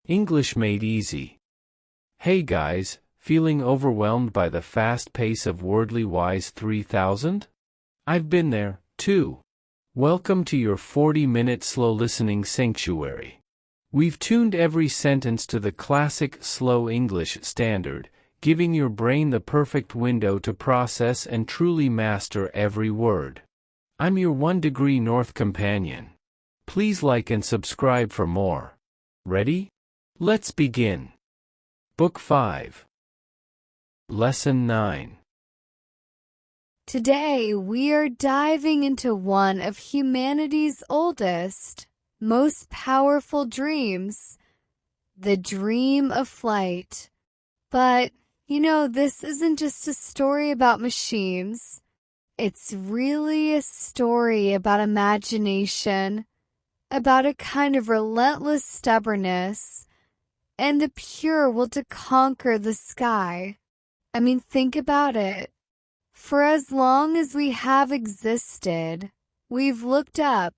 English made easy. Hey guys, feeling overwhelmed by the fast pace of Wordly Wise 3000? I've been there, too. Welcome to your 40-minute slow listening sanctuary. We've tuned every sentence to the classic slow English standard, giving your brain the perfect window to process and truly master every word. I'm your 1 degree north companion. Please like and subscribe for more. Ready? Let's begin. Book 5. Lesson 9. Today we are diving into one of humanity's oldest, most powerful dreams, the dream of flight. But, this isn't just a story about machines. It's really a story about imagination, about a kind of relentless stubbornness, and the pure will to conquer the sky. Think about it. For as long as we have existed, we've looked up.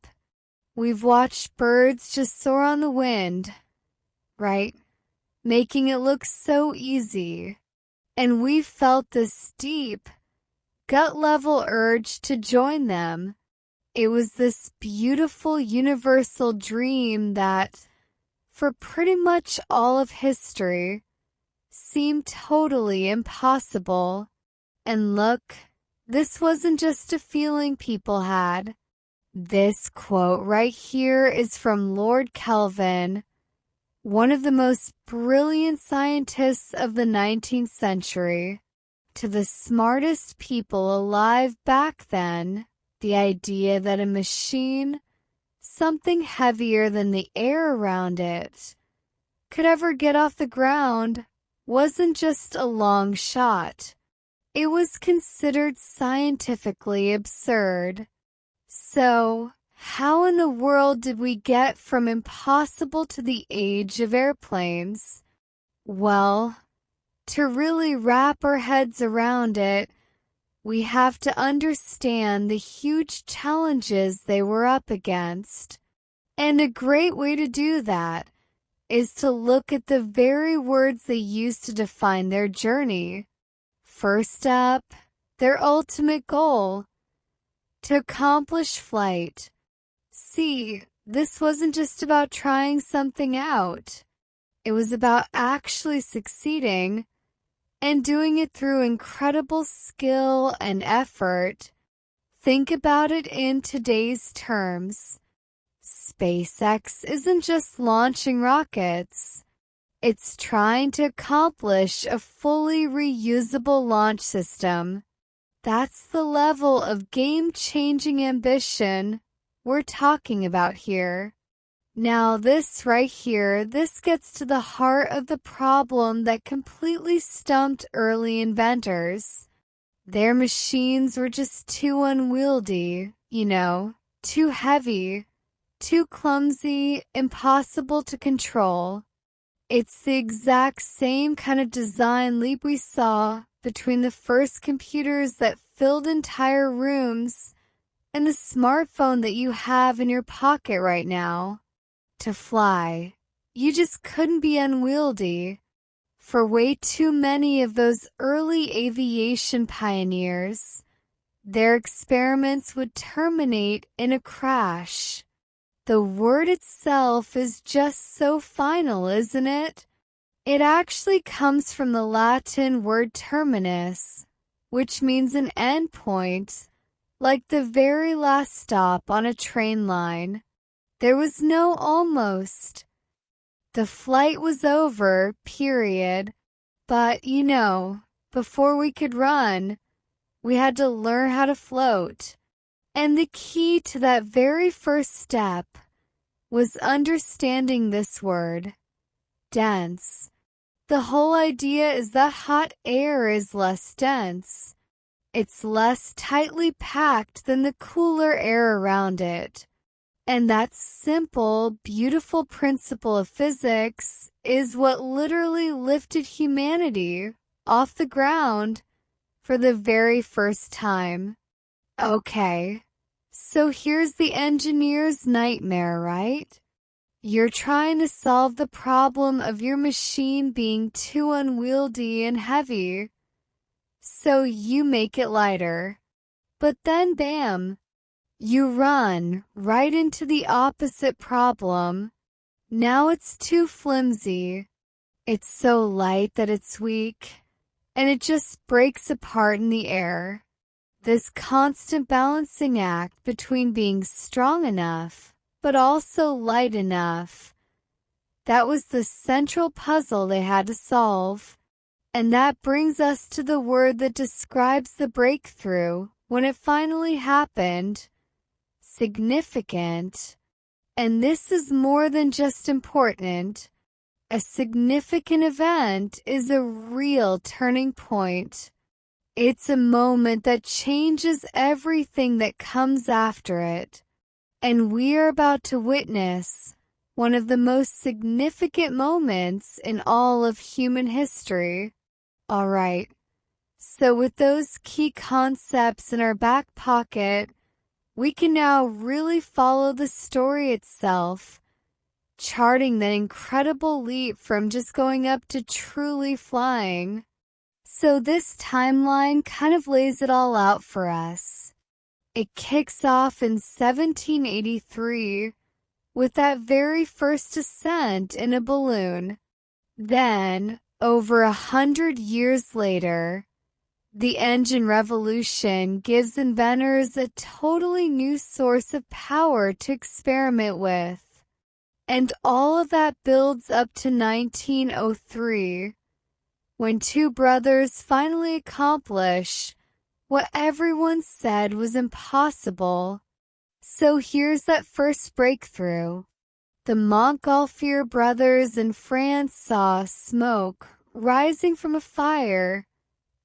We've watched birds just soar on the wind, right? Making it look so easy. And we've felt this deep, gut-level urge to join them. It was this beautiful universal dream that, for pretty much all of history, seemed totally impossible. And look, this wasn't just a feeling people had. This quote right here is from Lord Kelvin, one of the most brilliant scientists of the 19th century. To the smartest people alive back then, the idea that a machine, something heavier than the air around it, could ever get off the ground wasn't just a long shot. It was considered scientifically absurd. So, how in the world did we get from impossible to the age of airplanes? Well, to really wrap our heads around it, we have to understand the huge challenges they were up against. And a great way to do that is to look at the very words they used to define their journey. First up, their ultimate goal, to accomplish flight. See, this wasn't just about trying something out. It was about actually succeeding and doing it through incredible skill and effort. Think about it in today's terms. SpaceX isn't just launching rockets. It's trying to accomplish a fully reusable launch system. That's the level of game-changing ambition we're talking about here. Now this right here, this gets to the heart of the problem that completely stumped early inventors. Their machines were just too unwieldy, too heavy, too clumsy, impossible to control. It's the exact same kind of design leap we saw between the first computers that filled entire rooms and the smartphone that you have in your pocket right now. To fly, you just couldn't be unwieldy. For way too many of those early aviation pioneers, their experiments would terminate in a crash. The word itself is just so final, isn't it? It actually comes from the Latin word terminus, which means an endpoint, like the very last stop on a train line. There was no almost. The flight was over, period. But, before we could run, we had to learn how to float. And the key to that very first step was understanding this word, dense. The whole idea is that hot air is less dense. It's less tightly packed than the cooler air around it. And that simple, beautiful principle of physics is what literally lifted humanity off the ground for the very first time. Okay, so here's the engineer's nightmare, right? You're trying to solve the problem of your machine being too unwieldy and heavy, so you make it lighter. But then bam! You run right into the opposite problem. Now it's too flimsy. It's so light that it's weak, and it just breaks apart in the air. This constant balancing act between being strong enough but also light enough. That was the central puzzle they had to solve. And that brings us to the word that describes the breakthrough when it finally happened. Significant. And this is more than just important. A significant event is a real turning point. It's a moment that changes everything that comes after it. And we are about to witness one of the most significant moments in all of human history. All right, so with those key concepts in our back pocket, we can now really follow the story itself, charting that incredible leap from just going up to truly flying. So this timeline kind of lays it all out for us. It kicks off in 1783 with that very first ascent in a balloon. Then, over 100 years later, the engine revolution gives inventors a totally new source of power to experiment with. And all of that builds up to 1903, when two brothers finally accomplish what everyone said was impossible. So here's that first breakthrough. The Montgolfier brothers in France saw smoke rising from a fire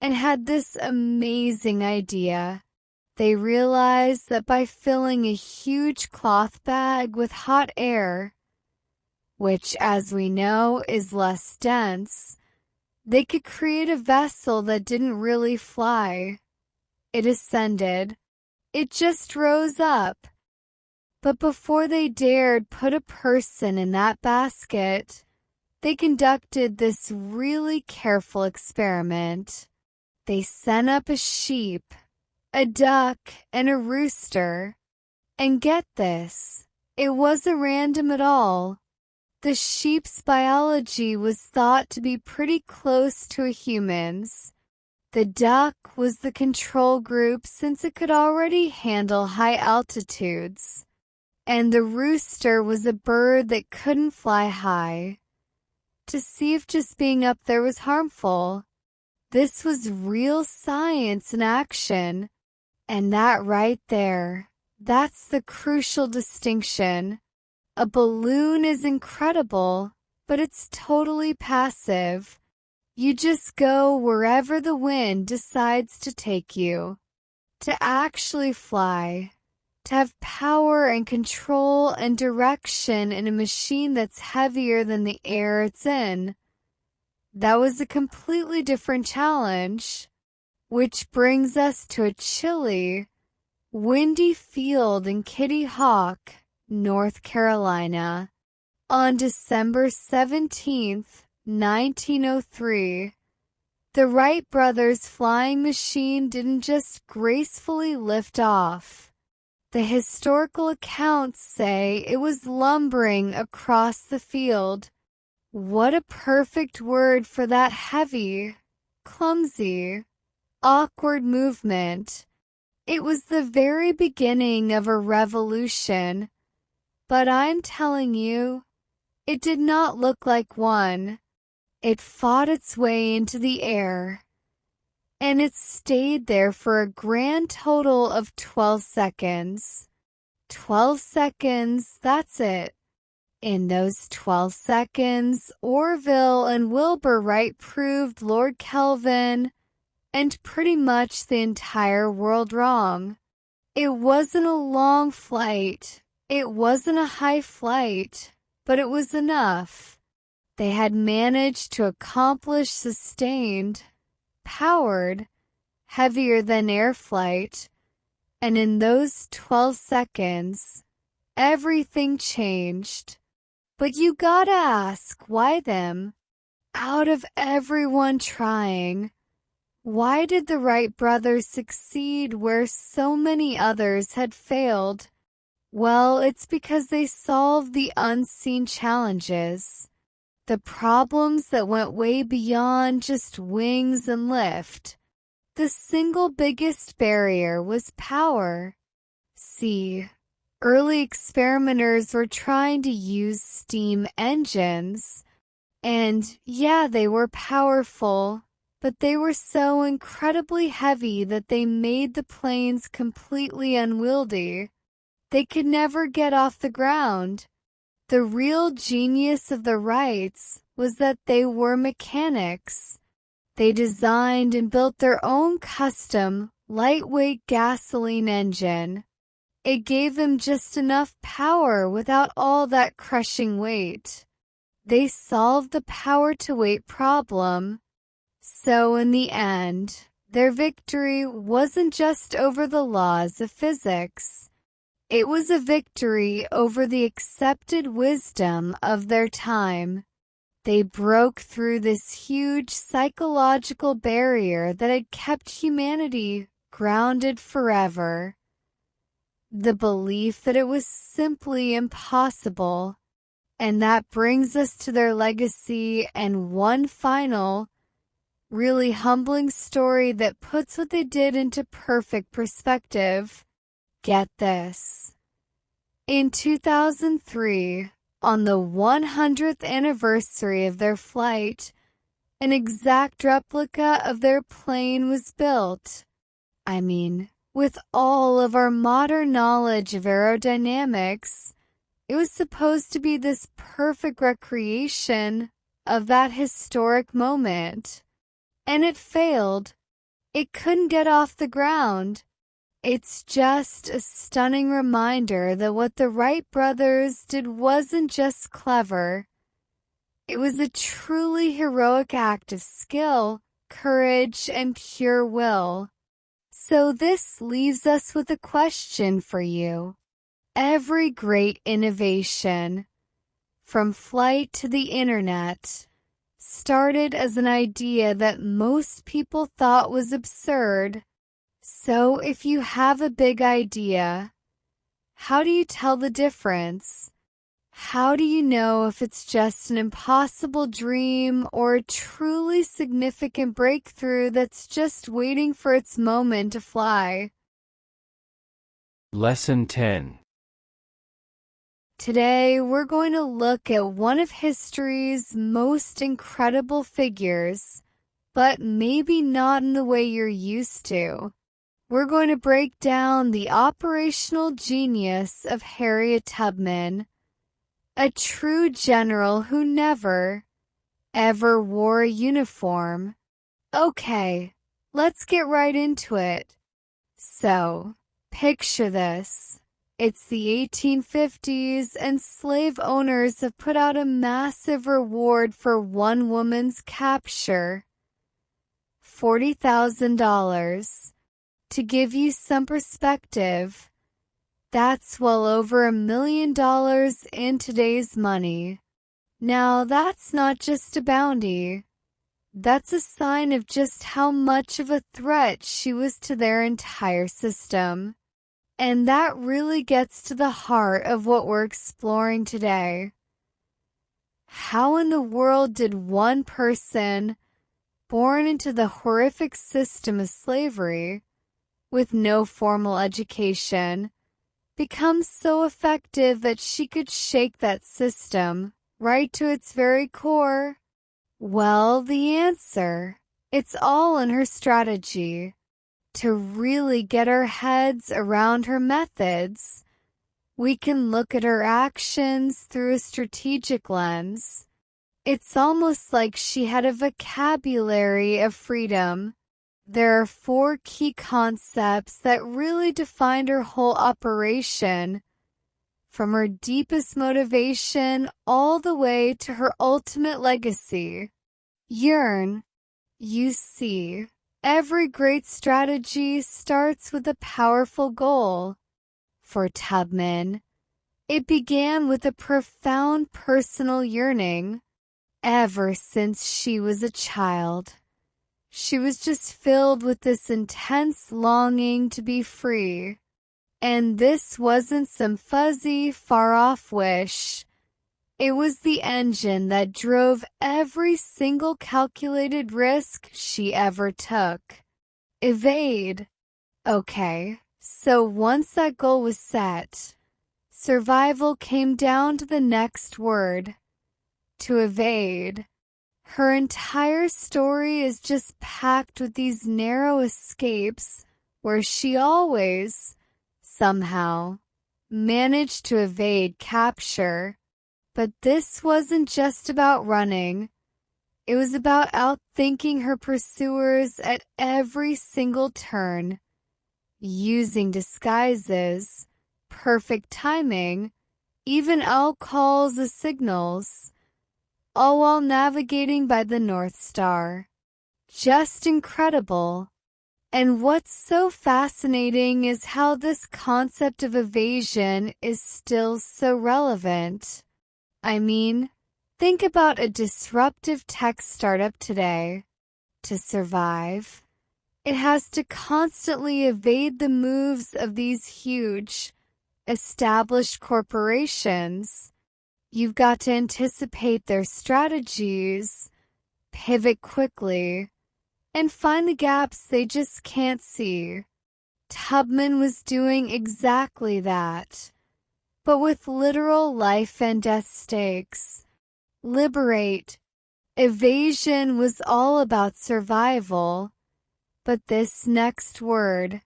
and had this amazing idea. They realized that by filling a huge cloth bag with hot air, which as we know is less dense, they could create a vessel that didn't really fly. It ascended. It just rose up. But before they dared put a person in that basket, they conducted this really careful experiment. They sent up a sheep, a duck, and a rooster. And get this, it wasn't random at all. The sheep's biology was thought to be pretty close to a human's. The duck was the control group since it could already handle high altitudes. And the rooster was a bird that couldn't fly high. To see if just being up there was harmful. This was real science in action. And that right there, that's the crucial distinction. A balloon is incredible, but it's totally passive. You just go wherever the wind decides to take you. To actually fly, to have power and control and direction in a machine that's heavier than the air it's in, that was a completely different challenge. Which brings us to a chilly, windy field in Kitty Hawk, North Carolina. On December 17th, 1903, the Wright brothers' flying machine didn't just gracefully lift off. The historical accounts say it was lumbering across the field. What a perfect word for that heavy, clumsy, awkward movement. It was the very beginning of a revolution. But I'm telling you, it did not look like one. It fought its way into the air, and it stayed there for a grand total of 12 seconds. 12 seconds, that's it. In those 12 seconds, Orville and Wilbur Wright proved Lord Kelvin and pretty much the entire world wrong. It wasn't a long flight. It wasn't a high flight, but it was enough. They had managed to accomplish sustained, powered, heavier than air flight, and in those 12 seconds, everything changed. But you gotta ask, why them? Out of everyone trying, why did the Wright brothers succeed where so many others had failed? Well, it's because they solved the unseen challenges, the problems that went way beyond just wings and lift. The single biggest barrier was power. See, early experimenters were trying to use steam engines, and yeah, they were powerful, but they were so incredibly heavy that they made the planes completely unwieldy. They could never get off the ground. The real genius of the Wrights was that they were mechanics. They designed and built their own custom, lightweight gasoline engine. It gave them just enough power without all that crushing weight. They solved the power-to-weight problem. So in the end, their victory wasn't just over the laws of physics. It was a victory over the accepted wisdom of their time. They broke through this huge psychological barrier that had kept humanity grounded forever. The belief that it was simply impossible. And that brings us to their legacy and one final, really humbling story that puts what they did into perfect perspective. Get this. In 2003, on the 100th anniversary of their flight, an exact replica of their plane was built. I mean, with all of our modern knowledge of aerodynamics, it was supposed to be this perfect recreation of that historic moment. And it failed. It couldn't get off the ground. It's just a stunning reminder that what the Wright brothers did wasn't just clever. It was a truly heroic act of skill, courage, and pure will. So this leaves us with a question for you. Every great innovation, from flight to the internet, started as an idea that most people thought was absurd. So if you have a big idea, how do you tell the difference? How do you know if it's just an impossible dream or a truly significant breakthrough that's just waiting for its moment to fly? Lesson 10. Today, we're going to look at one of history's most incredible figures, but maybe not in the way you're used to. We're going to break down the operational genius of Harriet Tubman, a true general who never, ever wore a uniform. Okay, let's get right into it. So, picture this. It's the 1850s and slave owners have put out a massive reward for one woman's capture. $40,000. To give you some perspective, that's well over $1 million in today's money. Now that's not just a bounty. That's a sign of just how much of a threat she was to their entire system. And that really gets to the heart of what we're exploring today. How in the world did one person, born into the horrific system of slavery, with no formal education, become so effective that she could shake that system right to its very core? Well, the answer, it's all in her strategy. To really get our heads around her methods, we can look at her actions through a strategic lens. It's almost like she had a vocabulary of freedom. There are 4 key concepts that really defined her whole operation, from her deepest motivation all the way to her ultimate legacy. Yearn. You see, every great strategy starts with a powerful goal. For Tubman, It began with a profound personal yearning. Ever since she was a child, she was just filled with this intense longing to be free. And this wasn't some fuzzy, far-off wish. It was the engine that drove every single calculated risk she ever took. Evade. Okay, so once that goal was set, survival came down to the next word. To evade. Her entire story is just packed with these narrow escapes where she always, somehow, managed to evade capture. But this wasn't just about running. It was about outthinking her pursuers at every single turn, using disguises, perfect timing, even outcalls as signals, all while navigating by the North Star. Just incredible. And what's so fascinating is how this concept of evasion is still so relevant. I mean, think about a disruptive tech startup today. To survive, it has to constantly evade the moves of these huge, established corporations. You've got to anticipate their strategies, pivot quickly, and find the gaps they just can't see. Tubman was doing exactly that, but with literal life and death stakes. Liberate. Evasion was all about survival, but this next word,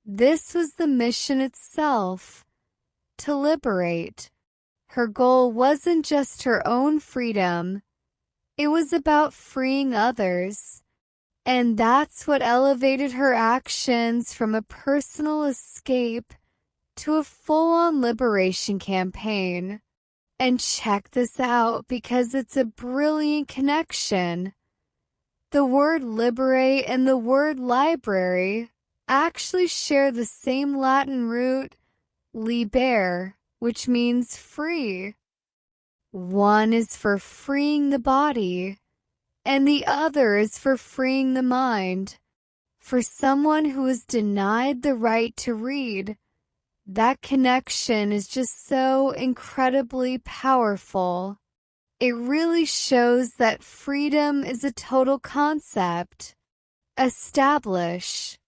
this was the mission itself, to liberate. Her goal wasn't just her own freedom, it was about freeing others. And that's what elevated her actions from a personal escape to a full-on liberation campaign. And check this out because it's a brilliant connection. The word liberate and the word library actually share the same Latin root, libere, which means free. One is for freeing the body, and the other is for freeing the mind. For someone who is denied the right to read, that connection is just so incredibly powerful. It really shows that freedom is a total concept. Establish.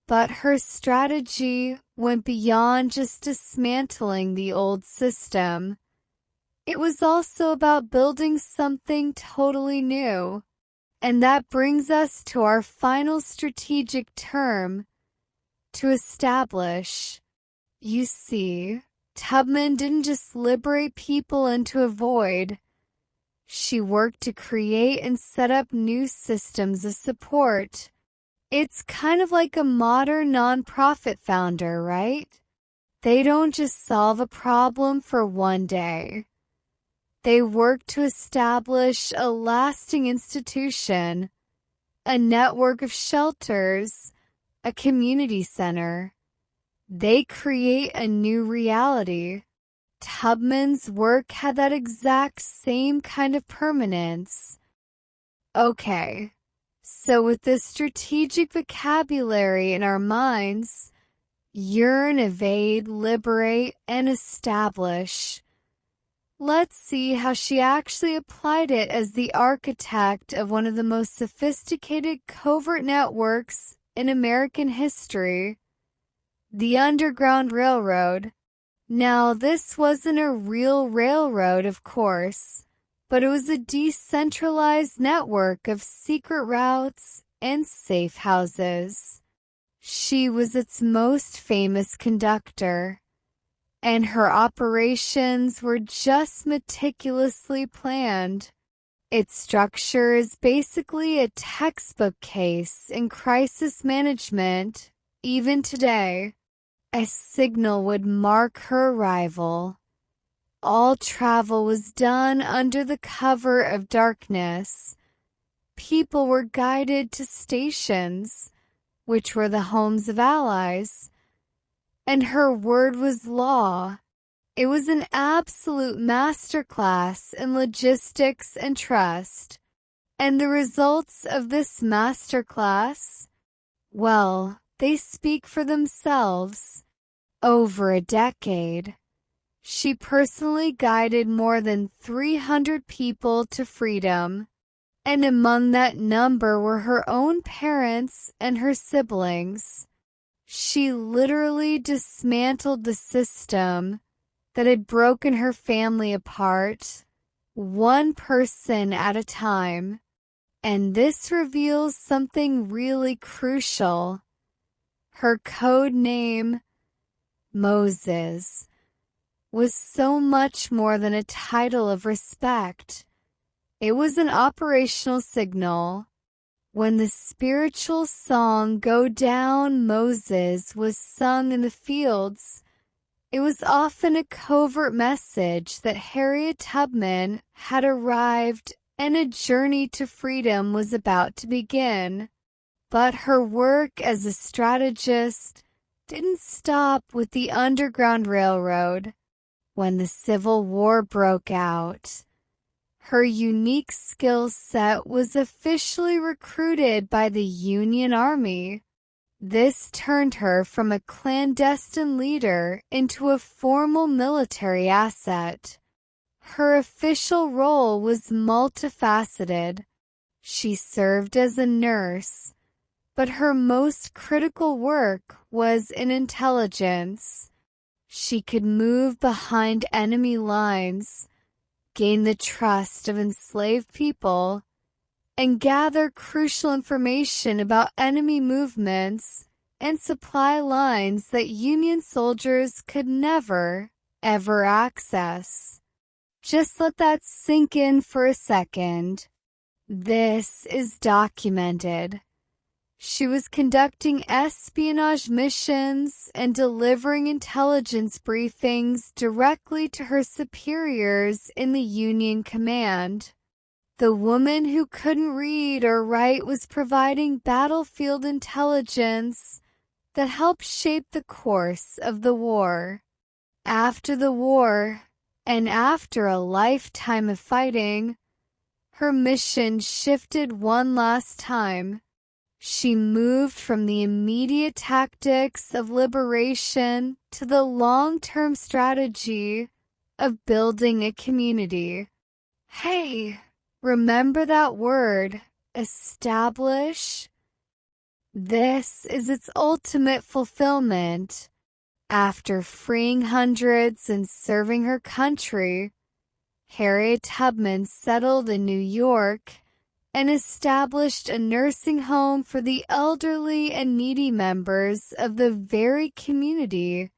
But her strategy went beyond just dismantling the old system. It was also about building something totally new. And that brings us to our final strategic term, to establish. You see, Tubman didn't just liberate people into a void. She worked to create and set up new systems of support. It's kind of like a modern nonprofit founder, right? They don't just solve a problem for one day. They work to establish a lasting institution, a network of shelters, a community center. They create a new reality. Tubman's work had that exact same kind of permanence. Okay, so with this strategic vocabulary in our minds, yearn, evade, liberate, and establish. Let's see how she actually applied it as the architect of one of the most sophisticated covert networks in American history, the Underground Railroad. Now, this wasn't a real railroad, of course, but it was a decentralized network of secret routes and safe houses. She was its most famous conductor, and her operations were just meticulously planned. Its structure is basically a textbook case in crisis management, even today. A signal would mark her arrival. All travel was done under the cover of darkness. People were guided to stations, which were the homes of allies, and her word was law. It was an absolute masterclass in logistics and trust. And the results of this masterclass? Well, they speak for themselves. Over a decade, she personally guided more than 300 people to freedom, and among that number were her own parents and her siblings. She literally dismantled the system that had broken her family apart, one person at a time. And this reveals something really crucial. Her code name, Moses, was so much more than a title of respect. It was an operational signal. When the spiritual song "Go Down, Moses" was sung in the fields, it was often a covert message that Harriet Tubman had arrived and a journey to freedom was about to begin. But her work as a strategist didn't stop with the Underground Railroad. When the Civil War broke out, her unique skill set was officially recruited by the Union Army. This turned her from a clandestine leader into a formal military asset. Her official role was multifaceted. She served as a nurse, but her most critical work was in intelligence. She could move behind enemy lines, gain the trust of enslaved people, and gather crucial information about enemy movements and supply lines that Union soldiers could never, ever access. Just let that sink in for a second. This is documented. She was conducting espionage missions and delivering intelligence briefings directly to her superiors in the Union command. The woman who couldn't read or write was providing battlefield intelligence that helped shape the course of the war. After the war, and after a lifetime of fighting, her mission shifted one last time. She moved from the immediate tactics of liberation to the long-term strategy of building a community. Hey, remember that word, establish? This is its ultimate fulfillment. After freeing hundreds and serving her country, Harriet Tubman settled in New York and established a nursing home for the elderly and needy members of the very community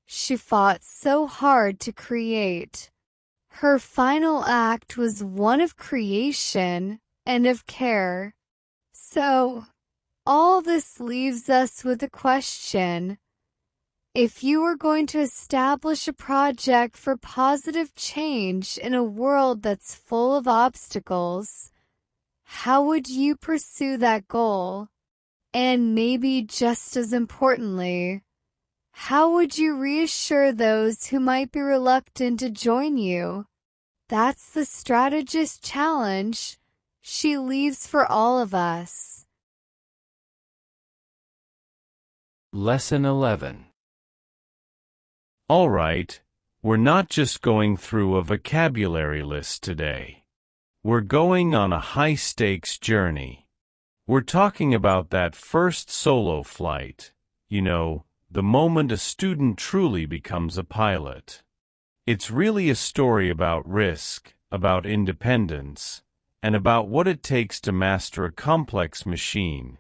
she fought so hard to create. Her final act was one of creation and of care. So, all this leaves us with a question. If you were going to establish a project for positive change in a world that's full of obstacles, how would you pursue that goal? And maybe just as importantly, how would you reassure those who might be reluctant to join you? That's the strategist challenge she leaves for all of us. Lesson 11. All right, we're not just going through a vocabulary list today. We're going on a high-stakes journey. We're talking about that first solo flight, you know, the moment a student truly becomes a pilot. It's really a story about risk, about independence, and about what it takes to master a complex machine,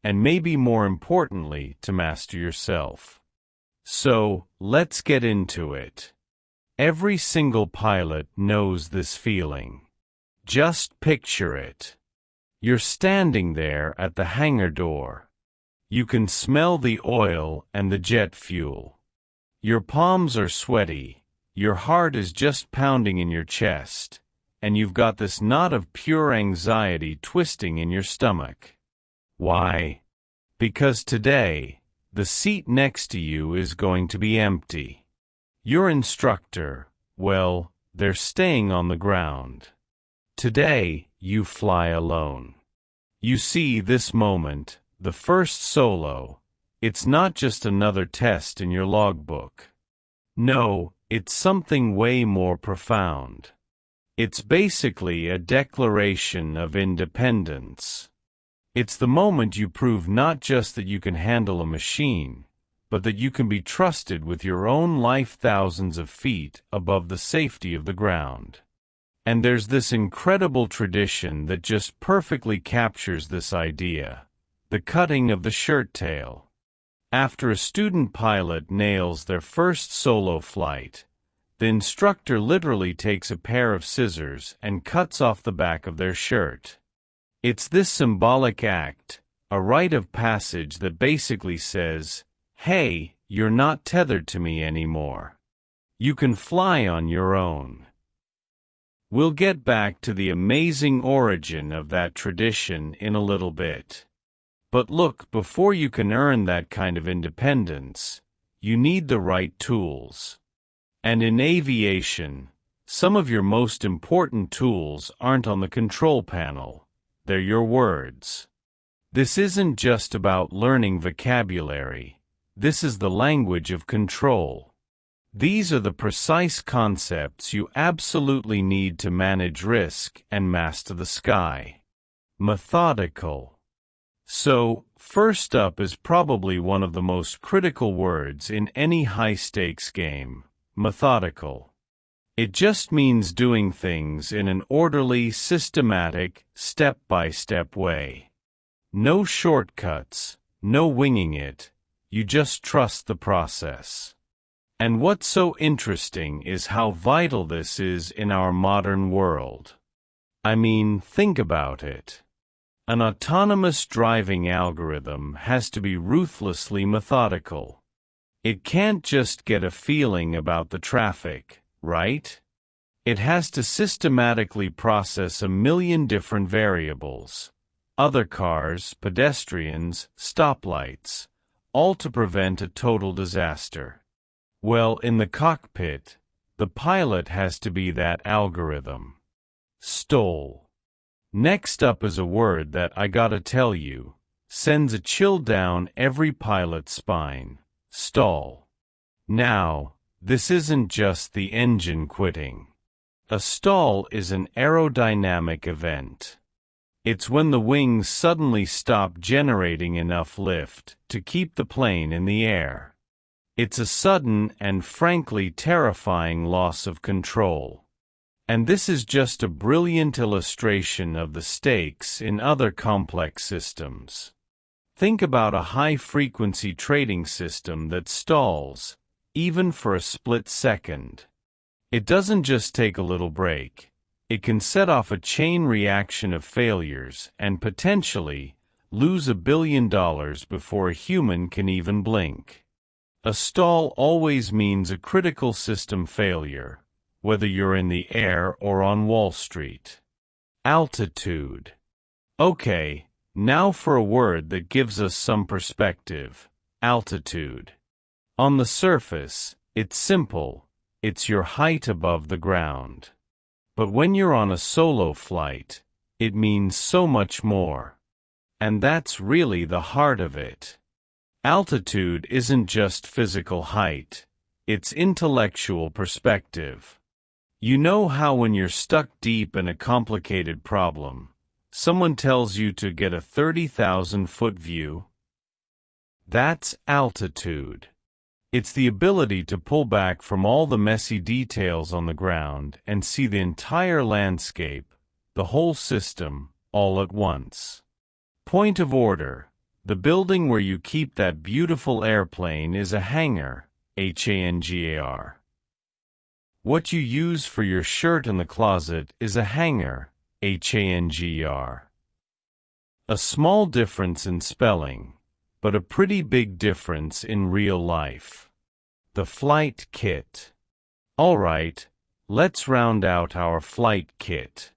and maybe more importantly, to master yourself. So, let's get into it. Every single pilot knows this feeling. Just picture it. You're standing there at the hangar door. You can smell the oil and the jet fuel. Your palms are sweaty, your heart is just pounding in your chest, and you've got this knot of pure anxiety twisting in your stomach. Why? Because today, the seat next to you is going to be empty. Your instructor, well, they're staying on the ground. Today, you fly alone. You see, this moment, the first solo, it's not just another test in your logbook. No, it's something way more profound. It's basically a declaration of independence. It's the moment you prove not just that you can handle a machine, but that you can be trusted with your own life thousands of feet above the safety of the ground. And there's this incredible tradition that just perfectly captures this idea: the cutting of the shirt tail. After a student pilot nails their first solo flight, the instructor literally takes a pair of scissors and cuts off the back of their shirt. It's this symbolic act, a rite of passage that basically says, hey, you're not tethered to me anymore. You can fly on your own. We'll get back to the amazing origin of that tradition in a little bit. But look, before you can earn that kind of independence, you need the right tools. And in aviation, some of your most important tools aren't on the control panel, they're your words. This isn't just about learning vocabulary, this is the language of control. These are the precise concepts you absolutely need to manage risk and master the sky. Methodical. So, first up is probably one of the most critical words in any high-stakes game: methodical. It just means doing things in an orderly, systematic, step-by-step way. No shortcuts, no winging it, you just trust the process. And what's so interesting is how vital this is in our modern world. I mean, think about it. An autonomous driving algorithm has to be ruthlessly methodical. It can't just get a feeling about the traffic, right? It has to systematically process a million different variables: other cars, pedestrians, stoplights, all to prevent a total disaster. Well, in the cockpit, the pilot has to be that algorithm. Stall. Next up is a word that, I gotta tell you, sends a chill down every pilot's spine: stall. Now, this isn't just the engine quitting. A stall is an aerodynamic event. It's when the wings suddenly stop generating enough lift to keep the plane in the air. It's a sudden and frankly terrifying loss of control. And this is just a brilliant illustration of the stakes in other complex systems. Think about a high-frequency trading system that stalls, even for a split second. It doesn't just take a little break. It can set off a chain reaction of failures and potentially lose $1 billion before a human can even blink. A stall always means a critical system failure, whether you're in the air or on Wall Street. Altitude. Okay, now for a word that gives us some perspective: altitude. On the surface, it's simple: it's your height above the ground. But when you're on a solo flight, it means so much more. And that's really the heart of it. Altitude isn't just physical height, it's intellectual perspective. You know how when you're stuck deep in a complicated problem, someone tells you to get a 30,000-foot view? That's altitude. It's the ability to pull back from all the messy details on the ground and see the entire landscape, the whole system, all at once. Point of order: the building where you keep that beautiful airplane is a hangar, hangar. What you use for your shirt in the closet is a hanger, hanger. A small difference in spelling, but a pretty big difference in real life. The flight kit. All right, let's round out our flight kit.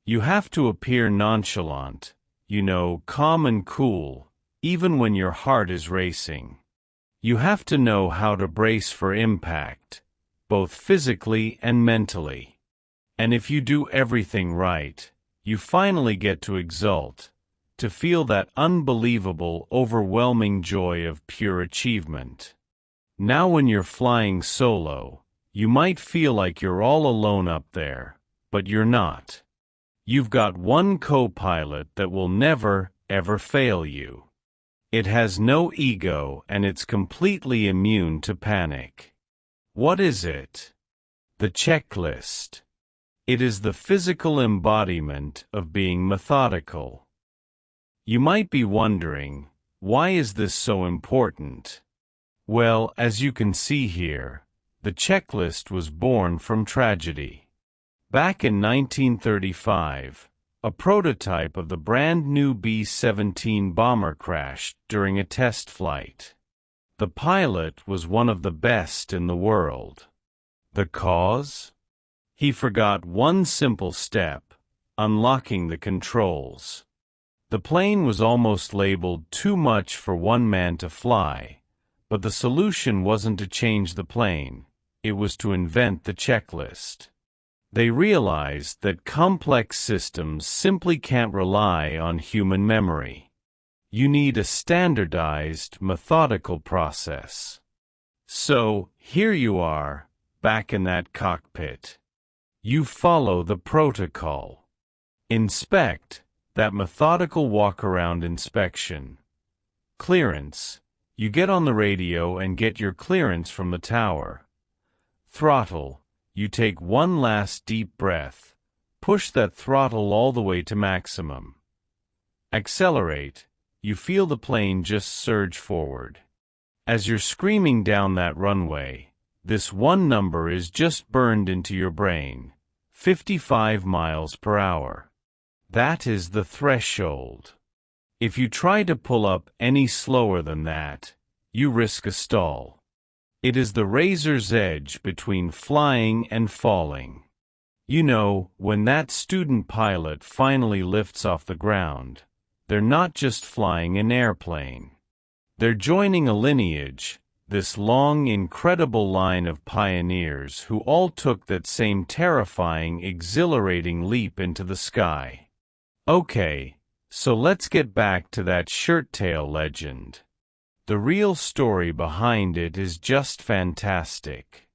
You have to appear nonchalant, calm and cool, even when your heart is racing. You have to know how to brace for impact, both physically and mentally. And if you do everything right, you finally get to exult, to feel that unbelievable, overwhelming joy of pure achievement. Now when you're flying solo, you might feel like you're all alone up there, but you're not. You've got one co-pilot that will never, ever fail you. It has no ego and it's completely immune to panic. What is it? The checklist. It is the physical embodiment of being methodical. You might be wondering, why is this so important? Well, as you can see here, the checklist was born from tragedy. Back in 1935, a prototype of the brand-new B-17 bomber crashed during a test flight. The pilot was one of the best in the world. The cause? He forgot one simple step, unlocking the controls. The plane was almost labeled too much for one man to fly, but the solution wasn't to change the plane, it was to invent the checklist. They realized that complex systems simply can't rely on human memory. You need a standardized, methodical process. So, here you are, back in that cockpit. You follow the protocol. Inspect, that methodical walk-around inspection. Clearance, you get on the radio and get your clearance from the tower. Throttle, you take one last deep breath, push that throttle all the way to maximum. Accelerate, you feel the plane just surge forward. As you're screaming down that runway, this one number is just burned into your brain, 55 miles per hour. That is the threshold. If you try to pull up any slower than that, you risk a stall. It is the razor's edge between flying and falling. You know, when that student pilot finally lifts off the ground, they're not just flying an airplane. They're joining a lineage, this long, incredible line of pioneers who all took that same terrifying, exhilarating leap into the sky. Okay, so let's get back to that shirt-tail legend. The real story behind it is just fantastic.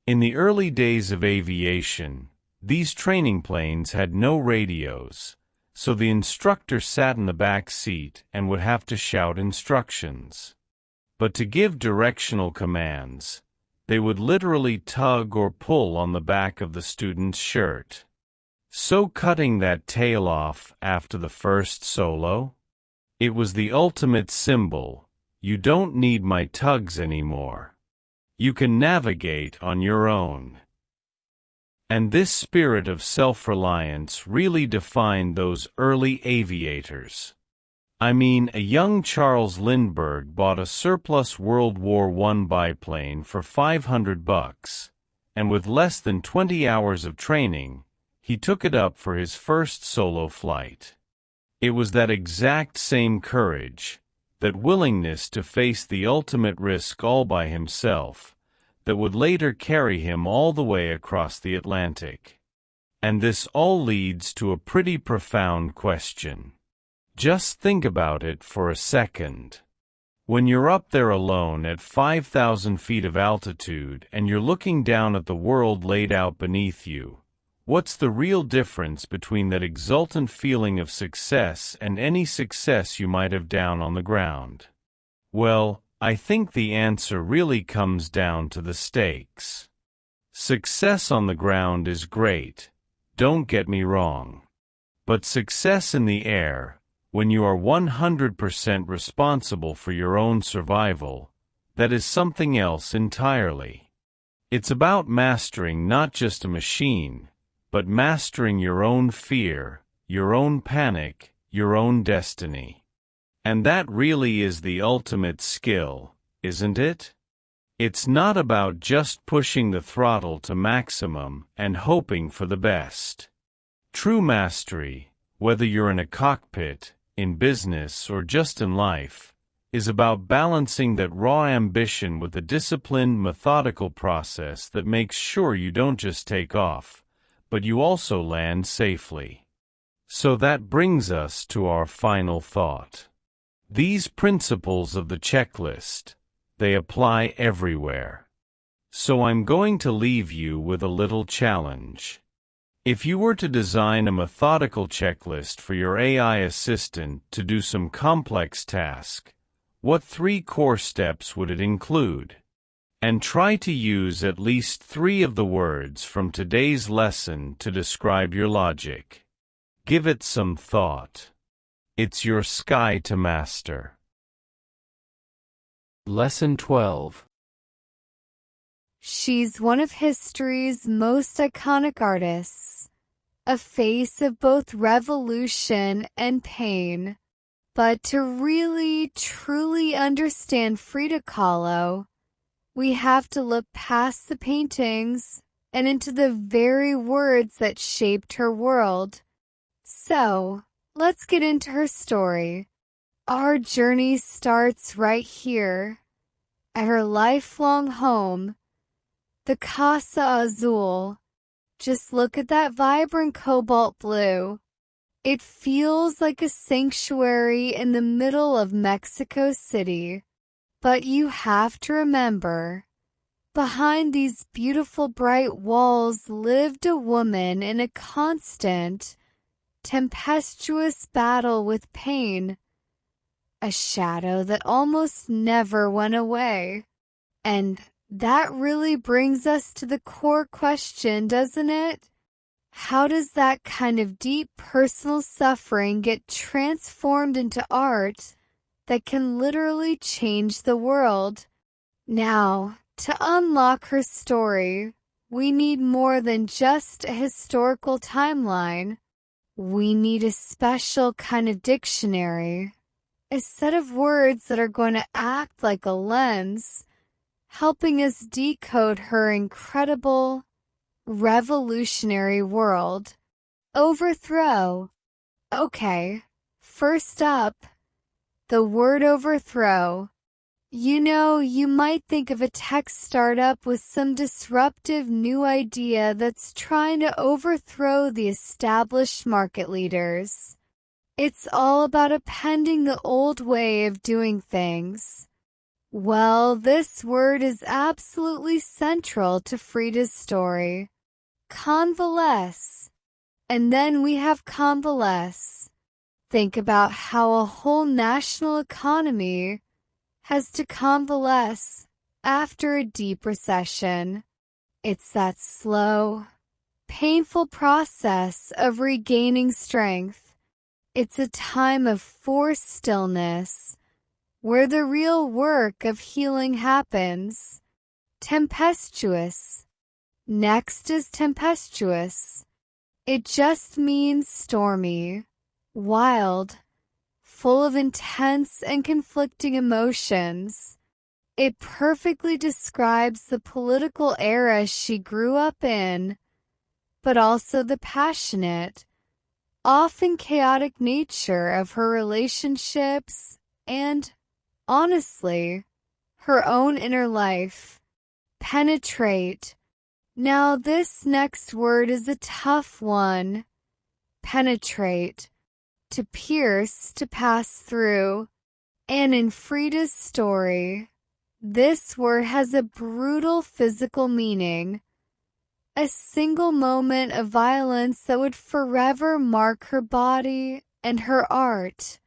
In the early days of aviation, these training planes had no radios, so the instructor sat in the back seat and would have to shout instructions. But to give directional commands, they would literally tug or pull on the back of the student's shirt. So cutting that tail off after the first solo? It was the ultimate symbol. You don't need my tugs anymore. You can navigate on your own. And this spirit of self-reliance really defined those early aviators. I mean, a young Charles Lindbergh bought a surplus World War I biplane for $500, and with less than 20 hours of training, he took it up for his first solo flight. It was that exact same courage, that willingness to face the ultimate risk all by himself, that would later carry him all the way across the Atlantic. And this all leads to a pretty profound question. Just think about it for a second. When you're up there alone at 5,000 feet of altitude and you're looking down at the world laid out beneath you, what's the real difference between that exultant feeling of success and any success you might have down on the ground? Well, I think the answer really comes down to the stakes. Success on the ground is great, don't get me wrong. But success in the air, when you are 100% responsible for your own survival, that is something else entirely. It's about mastering not just a machine, but mastering your own fear, your own panic, your own destiny. And that really is the ultimate skill, isn't it? It's not about just pushing the throttle to maximum and hoping for the best. True mastery, whether you're in a cockpit, in business, or just in life, is about balancing that raw ambition with a disciplined, methodical process that makes sure you don't just take off, but you also land safely. So that brings us to our final thought. These principles of the checklist, they apply everywhere. So I'm going to leave you with a little challenge. If you were to design a methodical checklist for your AI assistant to do some complex task, what 3 core steps would it include? And try to use at least 3 of the words from today's lesson to describe your logic. Give it some thought. It's your sky to master. Lesson 12. She's one of history's most iconic artists, a face of both revolution and pain. But to really, truly understand Frida Kahlo, we have to look past the paintings and into the very words that shaped her world. So, let's get into her story. Our journey starts right here, at her lifelong home, the Casa Azul. Just look at that vibrant cobalt blue. It feels like a sanctuary in the middle of Mexico City. But you have to remember, behind these beautiful bright walls lived a woman in a constant, tempestuous battle with pain, a shadow that almost never went away. And that really brings us to the core question, doesn't it? How does that kind of deep personal suffering get transformed into art that can literally change the world? Now, to unlock her story, we need more than just a historical timeline. We need a special kind of dictionary, a set of words that are going to act like a lens, helping us decode her incredible, revolutionary world. Overthrow. Okay, first up, the word overthrow. You know, you might think of a tech startup with some disruptive new idea that's trying to overthrow the established market leaders. It's all about appending the old way of doing things. Well, this word is absolutely central to Frida's story. Convalesce. And then we have convalesce. Think about how a whole national economy has to convalesce after a deep recession. It's that slow, painful process of regaining strength. It's a time of forced stillness, where the real work of healing happens. Tempestuous. Next is tempestuous. It just means stormy, wild, full of intense and conflicting emotions. It perfectly describes the political era she grew up in, but also the passionate, often chaotic nature of her relationships and, honestly, her own inner life. Penetrate. Now this next word is a tough one. Penetrate. To pierce, to pass through. And in Frida's story, this word has a brutal physical meaning. A single moment of violence that would forever mark her body and her art.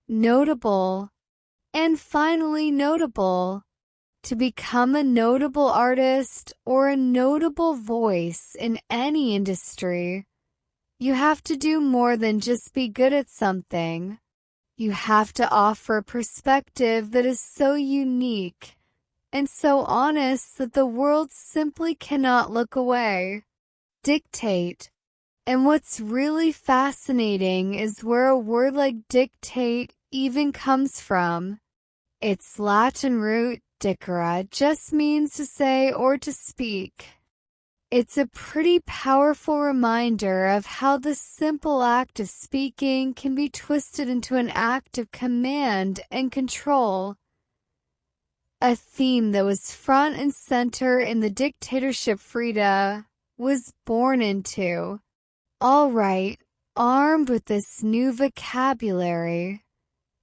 Notable. And finally notable. To become a notable artist or a notable voice in any industry, you have to do more than just be good at something. You have to offer a perspective that is so unique and so honest that the world simply cannot look away. Dictate. And what's really fascinating is where a word like dictate even comes from. Its Latin root, dicere, just means to say or to speak. It's a pretty powerful reminder of how the simple act of speaking can be twisted into an act of command and control. A theme that was front and center in the dictatorship Frida was born into. All right, armed with this new vocabulary,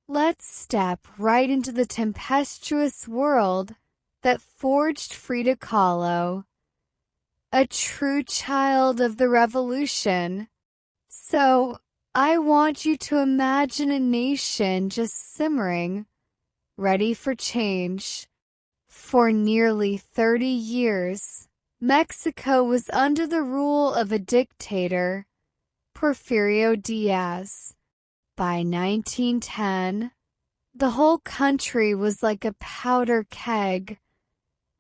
let's step right into the tempestuous world that forged Frida Kahlo, a true child of the revolution. So, I want you to imagine a nation just simmering, ready for change. For nearly 30 years, Mexico was under the rule of a dictator, Porfirio Diaz. By 1910, the whole country was like a powder keg,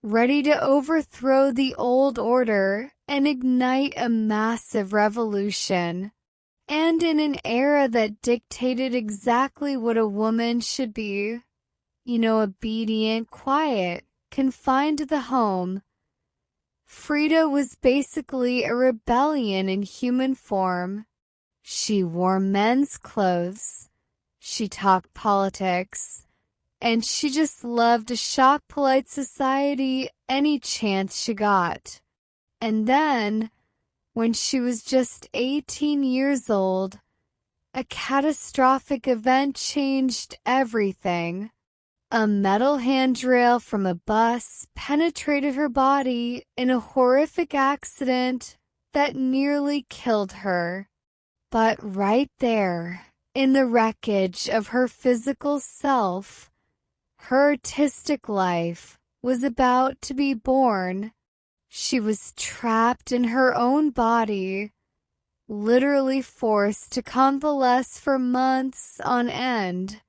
ready to overthrow the old order and ignite a massive revolution. And in an era that dictated exactly what a woman should be, obedient, quiet, confined to the home, Frida was basically a rebellion in human form. She wore men's clothes, she talked politics, and she just loved to shock polite society any chance she got. And then, when she was just 18 years old, a catastrophic event changed everything. A metal handrail from a bus penetrated her body in a horrific accident that nearly killed her. But right there, in the wreckage of her physical self, her artistic life was about to be born. She was trapped in her own body, literally forced to convalesce for months on end.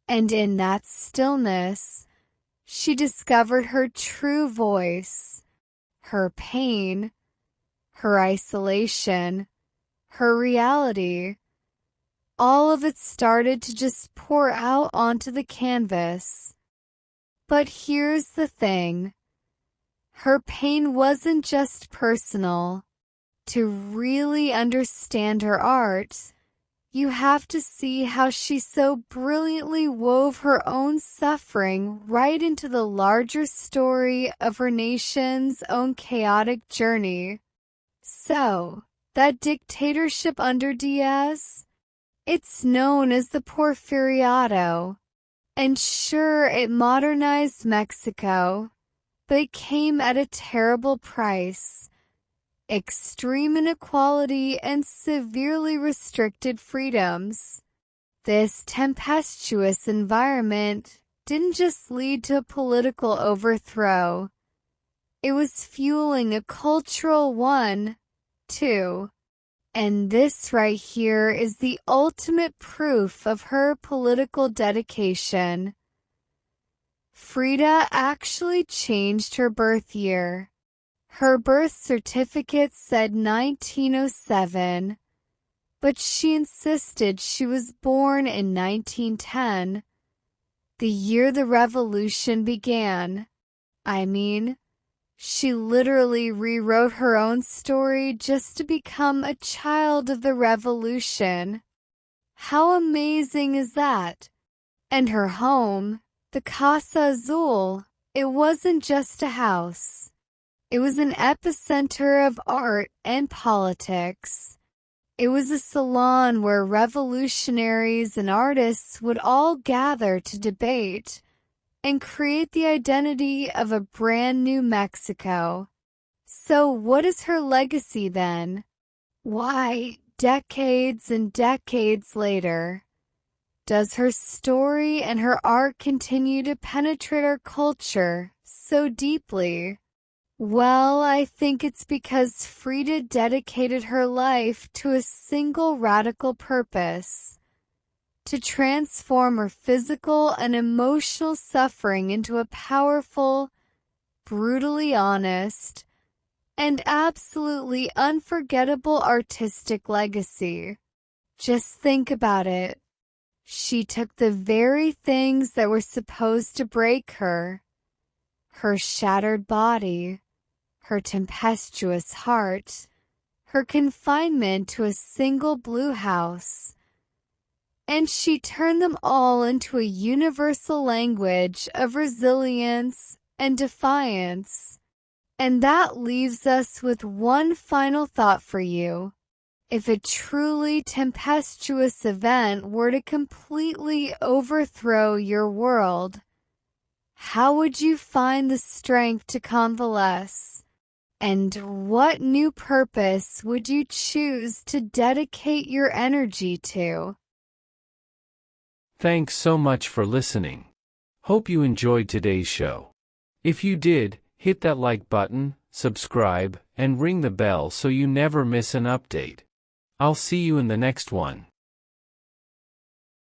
And in that stillness, she discovered her true voice, her pain, her isolation, her reality. All of it started to just pour out onto the canvas. But here's the thing. Her pain wasn't just personal. To really understand her art, you have to see how she so brilliantly wove her own suffering right into the larger story of her nation's own chaotic journey. So, that dictatorship under Diaz? It's known as the Porfiriato. And sure, it modernized Mexico, but it came at a terrible price. Extreme inequality and severely restricted freedoms. This tempestuous environment didn't just lead to a political overthrow. It was fueling a cultural one, too. And this right here is the ultimate proof of her political dedication. Frida actually changed her birth year. Her birth certificate said 1907, but she insisted she was born in 1910, the year the revolution began. I mean, she literally rewrote her own story just to become a child of the revolution. How amazing is that? And her home, the Casa Azul, it wasn't just a house. It was an epicenter of art and politics. It was a salon where revolutionaries and artists would all gather to debate and create the identity of a brand new Mexico. So what is her legacy then? Why, decades and decades later, does her story and her art continue to penetrate our culture so deeply? Well, I think it's because Frida dedicated her life to a single radical purpose: to transform her physical and emotional suffering into a powerful, brutally honest, and absolutely unforgettable artistic legacy. Just think about it. She took the very things that were supposed to break her: her shattered body, her tempestuous heart, her confinement to a single blue house, and she turned them all into a universal language of resilience and defiance. And that leaves us with one final thought for you. If a truly tempestuous event were to completely overthrow your world, how would you find the strength to convalesce? And what new purpose would you choose to dedicate your energy to? Thanks so much for listening. Hope you enjoyed today's show. If you did, hit that like button, subscribe, and ring the bell so you never miss an update. I'll see you in the next one.